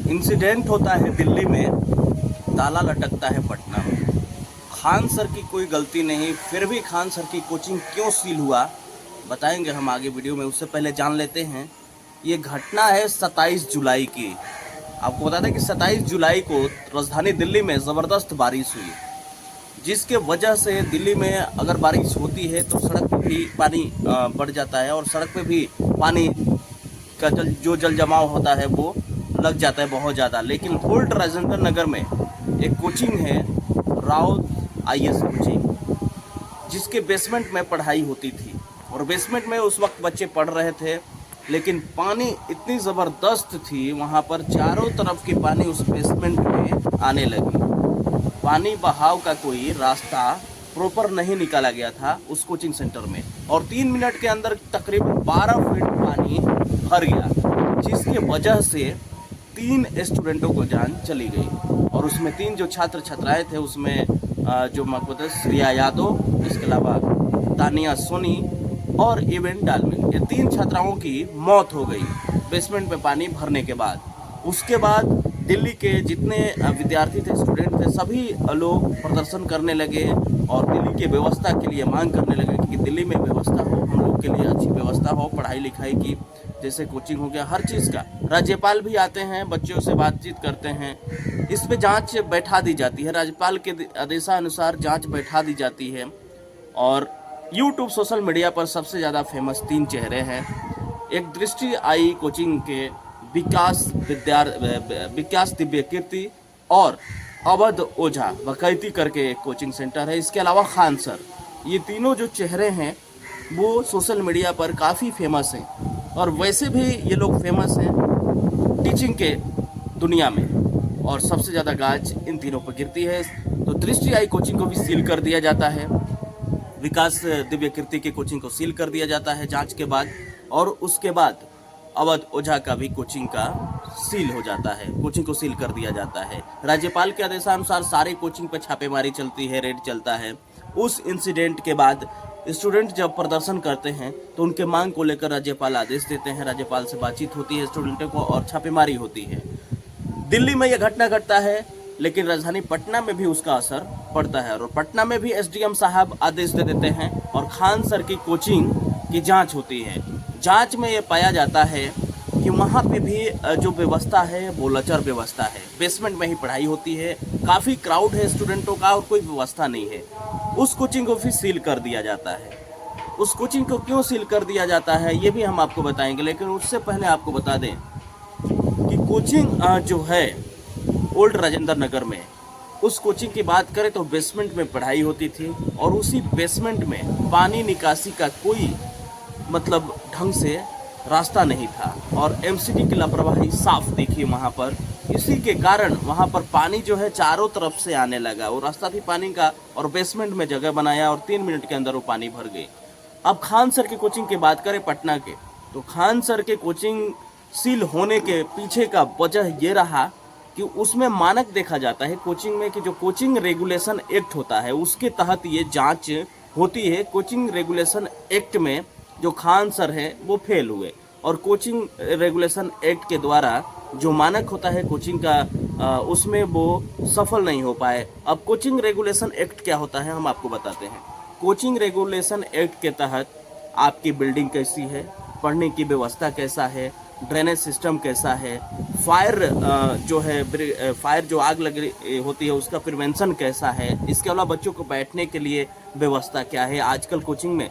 Incident होता है दिल्ली में, ताला लटकता है पटना में। खान सर की कोई गलती नहीं, फिर भी खान सर की कोचिंग क्यों सील हुआ बताएंगे हम आगे वीडियो में। उससे पहले जान लेते हैं ये घटना है 27 जुलाई की। आपको बता दें कि 27 जुलाई को राजधानी दिल्ली में ज़बरदस्त बारिश हुई, जिसके वजह से दिल्ली में अगर बारिश होती है तो सड़क पे भी पानी बढ़ जाता है और सड़क पे भी पानी का जल जमाव होता है वो लग जाता है बहुत ज़्यादा। लेकिन ओल्ड राजेंद्र नगर में एक कोचिंग है, राउत IAS कोचिंग, जिसके बेसमेंट में पढ़ाई होती थी और बेसमेंट में उस वक्त बच्चे पढ़ रहे थे। लेकिन पानी इतनी ज़बरदस्त थी वहाँ पर, चारों तरफ की पानी उस बेसमेंट में आने लगी। पानी बहाव का कोई रास्ता प्रॉपर नहीं निकाला गया था उस कोचिंग सेंटर में और 3 मिनट के अंदर तकरीबन 12 फीट पानी भर गया, जिसके वजह से 3 स्टूडेंटों को जान चली गई। और उसमें 3 जो छात्र छात्राएं थे, उसमें जो मकबूत श्रिया यादव, इसके अलावा तानिया सोनी और इवेंट डालमिन, ये 3 छात्राओं की मौत हो गई बेसमेंट में पानी भरने के बाद। उसके बाद दिल्ली के जितने विद्यार्थी थे, स्टूडेंट थे, सभी लोग प्रदर्शन करने लगे और दिल्ली के व्यवस्था के लिए मांग करने लगे कि दिल्ली में व्यवस्था हो, हम लोग के लिए अच्छी व्यवस्था हो, पढ़ाई लिखाई की, जैसे कोचिंग हो गया, हर चीज़ का। राज्यपाल भी आते हैं, बच्चों से बातचीत करते हैं, इस पे जांच बैठा दी जाती है, राज्यपाल के आदेशानुसार जांच बैठा दी जाती है। और यूट्यूब सोशल मीडिया पर सबसे ज़्यादा फेमस 3 चेहरे हैं। एक दृष्टि आई कोचिंग के विकास दिव्य कीर्ति और अवध ओझा बकैती करके एक कोचिंग सेंटर है। इसके अलावा खान सर, ये तीनों जो चेहरे हैं वो सोशल मीडिया पर काफ़ी फेमस हैं और वैसे भी ये लोग फेमस हैं टीचिंग के दुनिया में, और सबसे ज़्यादा गाज इन तीनों पर गिरती है। तो दृष्टि आई कोचिंग को भी सील कर दिया जाता है, विकास दिव्य कीर्ति की कोचिंग को सील कर दिया जाता है जांच के बाद, और उसके बाद अवध ओझा का भी कोचिंग का सील हो जाता है, कोचिंग को सील कर दिया जाता है। राज्यपाल के आदेशानुसार सारे कोचिंग पर छापेमारी चलती है, रेड चलता है। उस इंसिडेंट के बाद स्टूडेंट जब प्रदर्शन करते हैं तो उनके मांग को लेकर राज्यपाल आदेश देते हैं, राज्यपाल से बातचीत होती है स्टूडेंटों को और छापेमारी होती है। दिल्ली में यह घटना घटता है, लेकिन राजधानी पटना में भी उसका असर पड़ता है और पटना में भी SDM साहब आदेश दे देते हैं और खान सर की कोचिंग की जांच होती है। जांच में ये पाया जाता है कि वहाँ पे भी जो व्यवस्था है वो लचर व्यवस्था है, बेसमेंट में ही पढ़ाई होती है, काफ़ी क्राउड है स्टूडेंटों का और कोई व्यवस्था नहीं है। उस कोचिंग को फिर सील कर दिया जाता है। उस कोचिंग को क्यों सील कर दिया जाता है ये भी हम आपको बताएंगे, लेकिन उससे पहले आपको बता दें कि कोचिंग जो है ओल्ड राजेंद्र नगर में, उस कोचिंग की बात करें तो बेसमेंट में पढ़ाई होती थी और उसी बेसमेंट में पानी निकासी का कोई मतलब ढंग से रास्ता नहीं था और MCD की लापरवाही साफ देखी वहाँ पर। इसी के कारण वहाँ पर पानी जो है चारों तरफ से आने लगा, वो रास्ता थी पानी का और बेसमेंट में जगह बनाया और 3 मिनट के अंदर वो पानी भर गई। अब खान सर की कोचिंग की बात करें पटना के, तो खान सर के कोचिंग सील होने के पीछे का वजह ये रहा कि उसमें मानक देखा जाता है कोचिंग में कि जो कोचिंग रेगुलेशन एक्ट होता है उसके तहत ये जांच होती है। कोचिंग रेगुलेशन एक्ट में जो खान सर है वो फेल हुए और कोचिंग रेगुलेशन एक्ट के द्वारा जो मानक होता है कोचिंग का उसमें वो सफल नहीं हो पाए। अब कोचिंग रेगुलेशन एक्ट क्या होता है हम आपको बताते हैं। कोचिंग रेगुलेशन एक्ट के तहत आपकी बिल्डिंग कैसी है, पढ़ने की व्यवस्था कैसा है, ड्रेनेज सिस्टम कैसा है, फायर जो आग लग रही होती है उसका प्रिवेंशन कैसा है, इसके अलावा बच्चों को बैठने के लिए व्यवस्था क्या है। आजकल कोचिंग में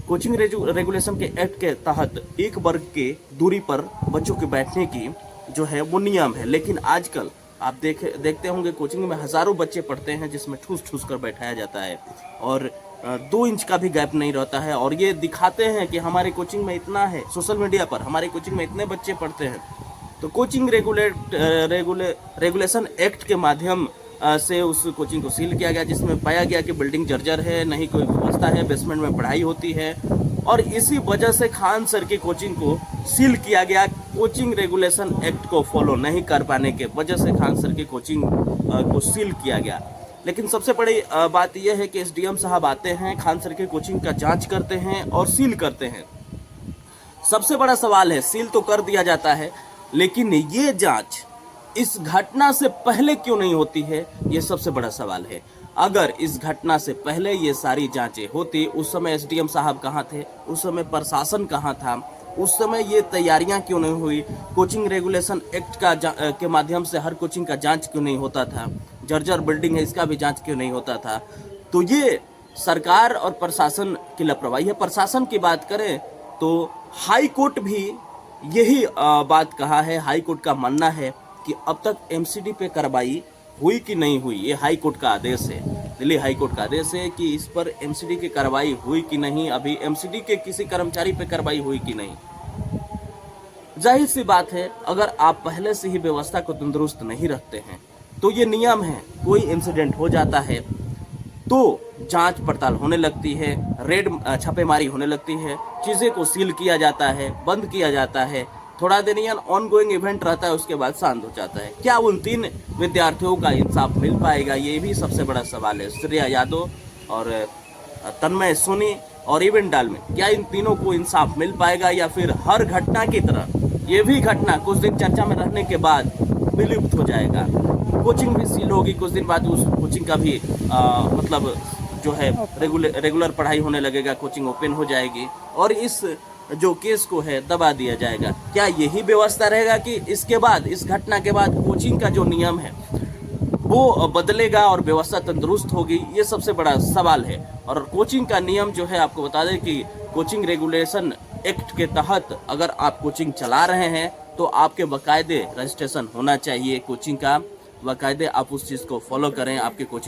कोचिंग रेगुलेशन के एक्ट के तहत 1 वर्ग के दूरी पर बच्चों के बैठने की जो है वो नियम है, लेकिन आजकल आप देखते होंगे कोचिंग में हज़ारों बच्चे पढ़ते हैं जिसमें ठूस ठूस कर बैठाया जाता है और 2 इंच का भी गैप नहीं रहता है और ये दिखाते हैं कि हमारे कोचिंग में इतना है, सोशल मीडिया पर हमारे कोचिंग में इतने बच्चे पढ़ते हैं। तो कोचिंग रेगुलेशन एक्ट के माध्यम से उस कोचिंग को सील किया गया, जिसमें पाया गया कि बिल्डिंग जर्जर है, नहीं कोई व्यवस्था है, बेसमेंट में पढ़ाई होती है और इसी वजह से खान सर की कोचिंग को सील किया गया। कोचिंग रेगुलेशन एक्ट को फॉलो नहीं कर पाने के वजह से खान सर की कोचिंग को सील किया गया। लेकिन सबसे बड़ी बात यह है कि SDM साहब आते हैं, खान सर की कोचिंग का जांच करते हैं और सील करते हैं। सबसे बड़ा सवाल है, सील तो कर दिया जाता है लेकिन ये जांच इस घटना से पहले क्यों नहीं होती है, ये सबसे बड़ा सवाल है। अगर इस घटना से पहले ये सारी जांचें होती, उस समय एसडीएम साहब कहाँ थे, उस समय प्रशासन कहाँ था, उस समय ये तैयारियां क्यों नहीं हुई, कोचिंग रेगुलेशन एक्ट के माध्यम से हर कोचिंग का जांच क्यों नहीं होता था, जर्जर बिल्डिंग है इसका भी जांच क्यों नहीं होता था। तो ये सरकार और प्रशासन की लापरवाही है। प्रशासन की बात करें तो हाई कोर्ट भी यही बात कहा है। हाई कोर्ट का मानना है कि अब तक एमसीडी पे कार्रवाई हुई कि नहीं हुई, ये हाई कोर्ट का आदेश है, दिल्ली हाई कोर्ट का आदेश है कि इस पर एमसीडी की कार्रवाई हुई कि नहीं, अभी एमसीडी के किसी कर्मचारी पे कार्रवाई हुई कि नहीं। जाहिर सी बात है, अगर आप पहले से ही व्यवस्था को तंदुरुस्त नहीं रखते हैं तो ये नियम है, कोई इंसिडेंट हो जाता है तो जांच पड़ताल होने लगती है, रेड छापेमारी होने लगती है, चीजें को सील किया जाता है, बंद किया जाता है, थोड़ा दिन या ऑनगोइंग इवेंट रहता है, उसके बाद शांत हो जाता है। क्या उन 3 विद्यार्थियों का इंसाफ मिल पाएगा, ये भी सबसे बड़ा सवाल है। श्रेया यादव और तन्मय सोनी और इवेंट डालमिन, क्या इन तीनों को इंसाफ मिल पाएगा, या फिर हर घटना की तरह ये भी घटना कुछ दिन चर्चा में रहने के बाद विलुप्त हो जाएगा, कोचिंग भी सील होगी, कुछ दिन बाद उस कोचिंग का भी मतलब जो है रेगुलर पढ़ाई होने लगेगा, कोचिंग ओपन हो जाएगी और इस जो केस को है दबा दिया जाएगा। क्या यही व्यवस्था रहेगा कि इसके बाद, इस घटना के बाद कोचिंग का जो नियम है वो बदलेगा और व्यवस्था तंदुरुस्त होगी, ये सबसे बड़ा सवाल है। और कोचिंग का नियम जो है, आपको बता दें कि कोचिंग रेगुलेशन एक्ट के तहत अगर आप कोचिंग चला रहे हैं तो आपके बाकायदे रजिस्ट्रेशन होना चाहिए कोचिंग का, बाकायदे आप उस चीज़ को फॉलो करें, आपके कोचिंग